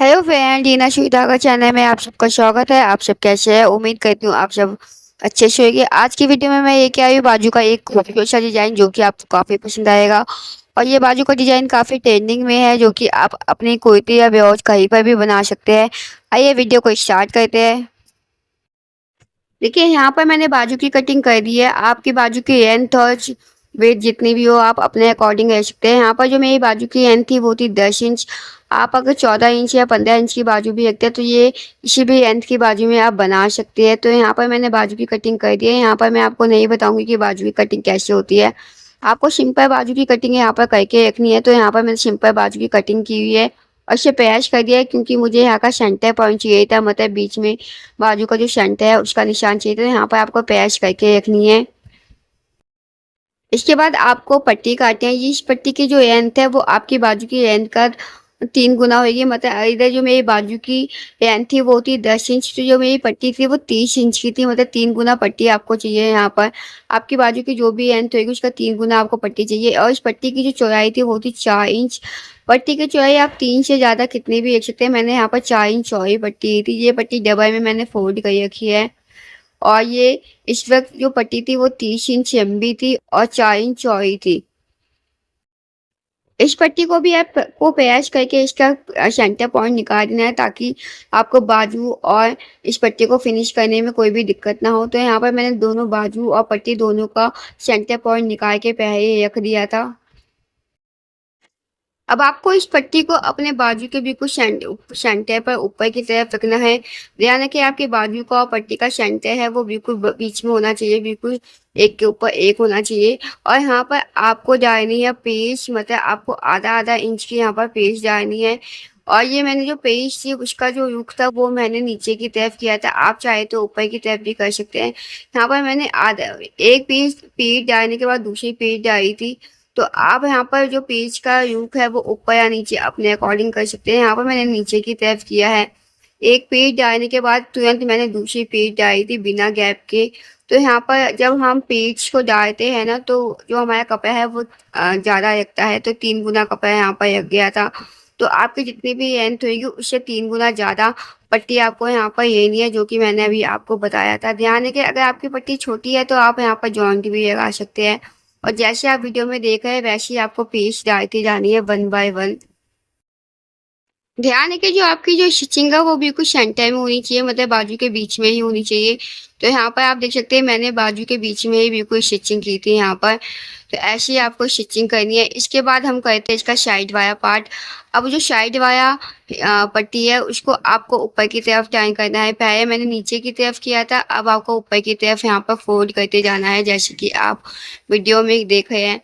Hello friend, Reena सुविधा का channel में आप सबका स्वागत है। आप सब कैसे हैं? उम्मीद करती हूँ आप सब अच्छे से होंगे। आज की वीडियो में मैं लेके आई हूँ बाजू का एक खूबसूरत सा डिजाइन जो कि आपको काफी पसंद आएगा। और ये बाजू का डिजाइन काफी ट्रेंडिंग में है जो कि आप अपनी कुर्ती या ब्लाउज कहीं पर भी बना सकते हैं। आइए वीडियो को स्टार्ट करते हैं। देखिए, यहाँ पर मैंने बाजू की कटिंग कर दी है। आपकी बाजू की लेंथ और वेट जितनी भी हो आप अपने अकॉर्डिंग रह सकते हैं। यहाँ पर जो मेरी बाजू की लेंथ थी वो थी 10 इंच। आप अगर 14 इंच या 15 इंच की बाजू भी रखते हैं तो ये किसी भी लेंथ की बाजू में आप बना सकते हैं। तो यहाँ पर मैंने बाजू की कटिंग कर दी है। यहाँ पर मैं आपको नहीं बताऊंगी कि बाजू की कटिंग कैसे होती है। आपको सिंपल बाजू की कटिंग यहाँ पर करके रखनी है। तो यहाँ पर मैंने सिंपल बाजू की कटिंग की हुई है और इसे पेश कर दिया है क्योंकि मुझे यहाँ का सेंटर पॉइंट चाहिए था, मतलब बीच में बाजू का जो सेंटर है उसका निशान चाहिए था। यहाँ पर आपको पेश करके रखनी है। इसके बाद आपको पट्टी काटनी है। इस पट्टी की जो लेंथ है वो आपकी बाजू की लेंथ का 3 गुना होगी। मतलब इधर जो मेरी बाजू की लेंथ थी वो थी 10 इंच, तो जो मेरी पट्टी थी वो 30 इंच की थी। मतलब 3 गुना पट्टी आपको चाहिए। यहाँ पर आपकी बाजू की जो भी लेंथ होगी उसका 3 गुना आपको पट्टी चाहिए। और इस पट्टी की जो चौड़ाई थी वो थी 4 इंच। पट्टी की चौड़ाई आप 3 से ज़्यादा कितनी भी रख सकते हैं। मैंने यहाँ पर 4 इंच चौड़ी पट्टी थी। ये पट्टी डबल में मैंने फोल्ड कर रखी है। और ये इस वक्त जो पट्टी थी वो 30 इंच लंबी थी और 4 इंच चौड़ी थी। इस पट्टी को भी आपको प्रयास करके इसका सेंटर पॉइंट निकाल देना है ताकि आपको बाजू और इस पट्टी को फिनिश करने में कोई भी दिक्कत ना हो। तो यहाँ पर मैंने दोनों बाजू और पट्टी दोनों का सेंटर पॉइंट निकाल के पहले ही रख दिया था। अब आपको इस पट्टी को अपने बाजू के बिल्कुल सेंटर पर ऊपर की तरफ रखना है। ध्यान रखें आपके बाजू का और पट्टी का सेंटर है वो बिल्कुल बीच में होना चाहिए, बिल्कुल एक के ऊपर एक होना चाहिए। और यहाँ पर आपको डालनी है पेच, मतलब आपको आधा आधा इंच की यहाँ पर पेच डालनी है। और ये मैंने जो पेच थी उसका जो रुख था वो मैंने नीचे की तरफ किया था। आप चाहे तो ऊपर की तरफ भी कर सकते हैं। यहाँ पर मैंने आधा एक पेच डालने के बाद दूसरी पेच डाली थी। तो आप यहाँ पर जो पेज का रुख है वो ऊपर या नीचे अपने अकॉर्डिंग कर सकते हैं। यहाँ पर मैंने नीचे की तरफ किया है। एक पेज डालने के बाद तुरंत मैंने दूसरी पेज डाली थी बिना गैप के। तो यहाँ पर जब हम पेज को डालते हैं ना तो जो हमारा कपड़ा है वो ज़्यादा लगता है। तो 3 गुना कपड़ा यहाँ पर लग गया था। तो आपकी जितनी भी लेंथ होगी उससे 3 गुना ज़्यादा पट्टी आपको यहाँ पर लेनी है जो कि मैंने अभी आपको बताया था। ध्यान है कि अगर आपकी पट्टी छोटी है तो आप यहाँ पर जॉइंट भी लगा सकते हैं। और जैसे आप वीडियो में देख रहे हैं वैसे ही आपको पेज डालती जानी है 1 बाय 1। ध्यान है कि जो आपकी जो स्टिचिंग है वो बिल्कुल सेंटर में होनी चाहिए, मतलब बाजू के बीच में ही होनी चाहिए। तो यहाँ पर आप देख सकते हैं मैंने बाजू के बीच में ही बिल्कुल स्टिचिंग की थी यहाँ पर। तो ऐसे ही आपको स्टिचिंग करनी है। इसके बाद हम करते हैं इसका साइड वाला पार्ट। अब जो साइड वाला पट्टी है उसको आपको ऊपर की तरफ टाई करना है। पहले मैंने नीचे की तरफ किया था, अब आपको ऊपर की तरफ यहाँ पर फोल्ड करते जाना है जैसे कि आप वीडियो में देख रहे हैं।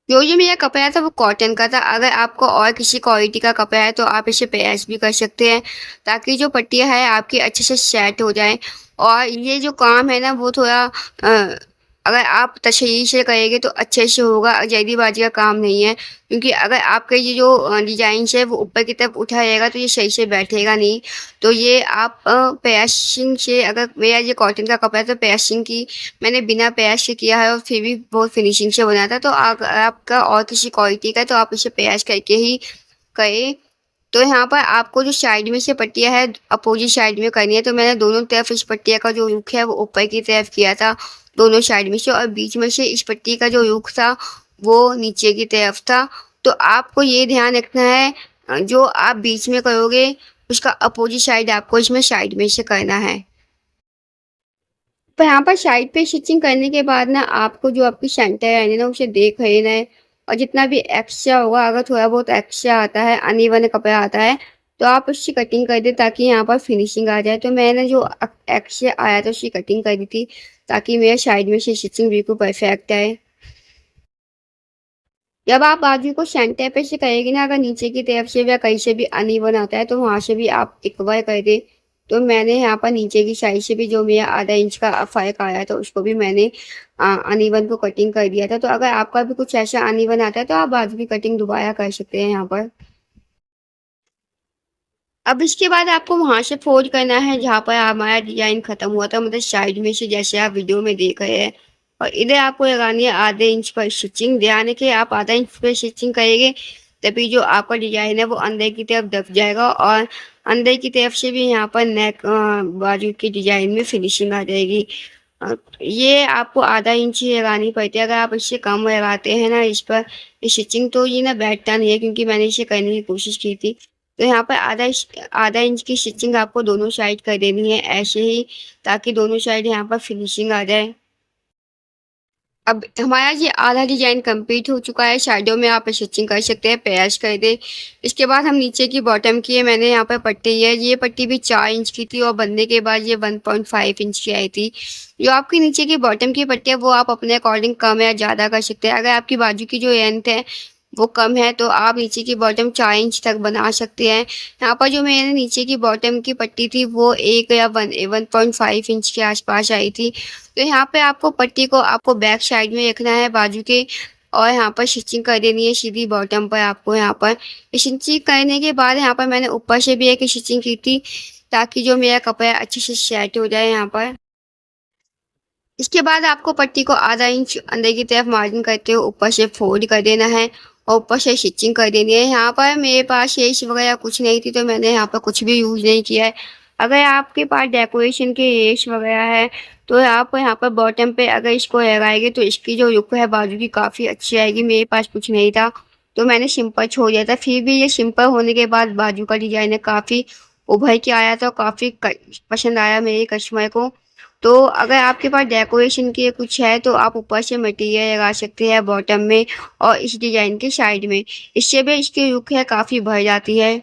जो मेरा कपड़ा था वो कॉटन का था। अगर आपको और किसी क्वालिटी का कपड़ा है तो आप इसे पेश भी कर सकते हैं ताकि जो पट्टियाँ है आपकी अच्छे से सेट हो जाए। और ये जो काम है ना वो थोड़ा अगर आप तशरीह से करेंगे तो अच्छे से होगा, जल्दीबाजी का काम नहीं है। क्योंकि अगर आपका ये जो डिजाइन है वो ऊपर की तरफ उठा रहेगा तो ये सही से बैठेगा नहीं। तो ये आप पेस्टिंग से, अगर मेरा ये कॉटन का कपड़ा है तो पेस्टिंग की मैंने बिना पेस्ट के किया है और फिर भी बहुत फिनिशिंग से बनाया था। तो अगर आपका और किसी क्वालिटी का है तो आप इसे पेस्ट करके ही करें। तो यहाँ पर आपको जो साइड में से पट्टियाँ है अपोजिट साइड में करनी है। तो मैंने दोनों तरफ इस पट्टिया का जो रुख है वो ऊपर की तरफ किया था दोनों साइड में से, और बीच में से इस पट्टी का जो रुख था वो नीचे की तरफ था। तो आपको ये ध्यान रखना है जो आप बीच में करोगे उसका अपोजिट साइड आपको इसमें साइड में से करना है। पर यहाँ पर साइड पे स्टिचिंग करने के बाद ना आपको जो आपकी सेंटर है ना उसे देख लेना है। और जितना भी एक्स्ट्रा होगा, अगर थोड़ा बहुत एक्स्ट्रा आता है, अनइवन कपड़ा आता है, तो आप उसकी कटिंग कर दें ताकि यहाँ पर फिनिशिंग आ जाए। तो मैंने जो एक्स्ट्रा आया था उसकी कटिंग कर दी थी ताकि मेरे साइड में से स्टिचिंग बिल्कुल परफेक्ट आए। जब आप बाजू को सेंटर पे से करेंगे ना, अगर नीचे की तरफ से या कहीं से भी अनइवन आता है तो वहां से भी आप एक बार कर दे। तो मैंने यहाँ पर नीचे की साइड से भी जो मेरा आधा इंच का फर्क आया था उसको भी मैंने अनइवन को कटिंग कर दिया था। तो अगर आपका भी कुछ ऐसा अनइवन आता है तो आप बाजू की कटिंग दोबारा कर सकते हैं यहाँ पर। अब इसके बाद आपको वहां से फोल्ड करना है जहाँ पर हमारा डिजाइन खत्म हुआ था, मतलब साइड में से जैसे आप वीडियो में देख रहे हैं। और इधर आपको लगानी है आधे इंच पर स्टिचिंग। ध्यान है कि आप आधा इंच पर स्टिचिंग करेंगे तभी जो आपका डिज़ाइन है वो अंदर की तरफ दब जाएगा और अंदर की तरफ से भी यहाँ पर नेक बाजू की डिज़ाइन में फिनिशिंग आ जाएगी। ये आपको आधा इंच ही लगानी पड़ती है, अगर आप इससे कम लगाते हैं ना इस पर स्टिचिंग तो ये ना बैठता नहीं है, क्योंकि मैंने इसे करने की कोशिश की थी। तो यहाँ पर आधा इंच की स्टिचिंग आपको दोनों साइड कर देनी है ऐसे ही, ताकि दोनों साइड यहाँ पर फिनिशिंग आ जाए। अब हमारा ये आधा डिज़ाइन कंप्लीट हो चुका है, साइडों में आप स्टिचिंग कर सकते हैं, पैच कर दें। इसके बाद हम नीचे की बॉटम की है, मैंने यहाँ पर पट्टी है, ये पट्टी भी 4 इंच की थी और बनने के बाद ये 1.5 इंच की आई थी। जो आपकी नीचे की बॉटम की पट्टी है वो आप अपने अकॉर्डिंग कम या ज़्यादा कर सकते हैं। अगर आपकी बाजू की जो लेंथ है वो कम है तो आप नीचे की बॉटम 4 इंच तक बना सकते हैं। यहाँ पर जो मैंने नीचे की बॉटम की पट्टी थी वो 1 या 1.5 इंच के आसपास आई थी। तो यहाँ पे आपको पट्टी को आपको बैक साइड में रखना है बाजू के, और यहाँ पर स्टिचिंग कर देनी है सीधी बॉटम पर आपको। यहाँ पर स्टिचिंग करने के बाद यहाँ पर मैंने ऊपर से भी एक स्टिचिंग की थी, ताकि जो मेरा कपड़ा अच्छे से सेट हो जाए यहाँ पर। इसके बाद आपको पट्टी को आधा इंच अंदर की तरफ मार्जिन करते हुए ऊपर से फोल्ड कर देना है और ऊपर से स्टिचिंग कर देनी है। यहाँ पर मेरे पास लेस वगैरह कुछ नहीं थी तो मैंने यहाँ पर कुछ भी यूज़ नहीं किया है। अगर आपके पास डेकोरेशन के लेस वगैरह है तो आप यहाँ पर बॉटम पे अगर इसको लगाएंगे तो इसकी जो लुक है बाजू की काफ़ी अच्छी आएगी। मेरे पास कुछ नहीं था तो मैंने सिंपल छोड़ दिया था, फिर भी ये सिंपल होने के बाद बाजू का डिजाइन है काफ़ी उभर के आया था, काफ़ी पसंद आया मेरे कस्टमर को। तो अगर आपके पास डेकोरेशन के कुछ है तो आप ऊपर से मटेरियल लगा सकते हैं बॉटम में और इस डिज़ाइन के साइड में, इससे भी इसकी लुक है काफ़ी बढ़ जाती है।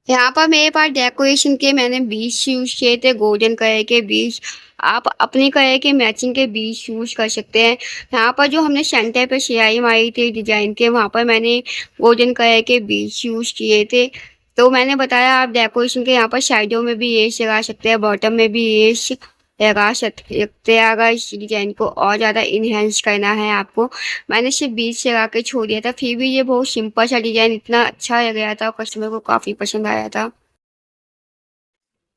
यहाँ पर मेरे पास डेकोरेशन के मैंने बीज यूज़ किए थे, गोल्डन कलर के बीज। आप अपने कलर के मैचिंग के बीज यूज़ कर सकते हैं। यहाँ पर जो हमने सेंटर पे सिलाई मारी थी डिज़ाइन के, वहाँ पर मैंने गोल्डन कलर के बीज यूज़ किए थे। तो मैंने बताया आप डेकोरेशन के यहाँ पर साइडों में भी लेस लगा सकते हैं, बॉटम में भी लेस लगा सकते हैं अगर इस डिज़ाइन को और ज़्यादा इन्हेंस करना है आपको। मैंने सिर्फ बीच लगा के छोड़ दिया था, फिर भी ये बहुत सिंपल सा डिज़ाइन इतना अच्छा लग रहा था और कस्टमर को काफ़ी पसंद आया था।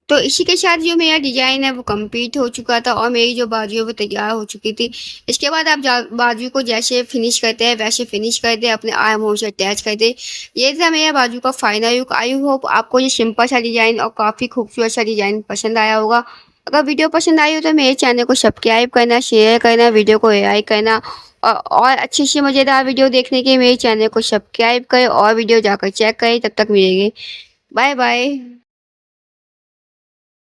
तो इसी के साथ जो मेरा डिज़ाइन है वो कंप्लीट हो चुका था और मेरी जो बाजू है वो तैयार हो चुकी थी। इसके बाद आप बाजू को जैसे फिनिश करते हैं वैसे फिनिश कर दें, अपने आर्म होल से अटैच कर दें। ये था मेरा बाजू का फाइनल लुक। आई होप आपको ये सिंपल सा डिज़ाइन और काफ़ी खूबसूरत सा डिज़ाइन पसंद आया होगा। अगर वीडियो पसंद आई हो तो मेरे चैनल को सब्सक्राइब करना, शेयर करना, वीडियो को लाइक करना और अच्छी सी मज़ेदार वीडियो देखने के लिए मेरे चैनल को सब्सक्राइब करें और वीडियो जाकर चेक करें। तब तक मिलेंगे, बाय बाय।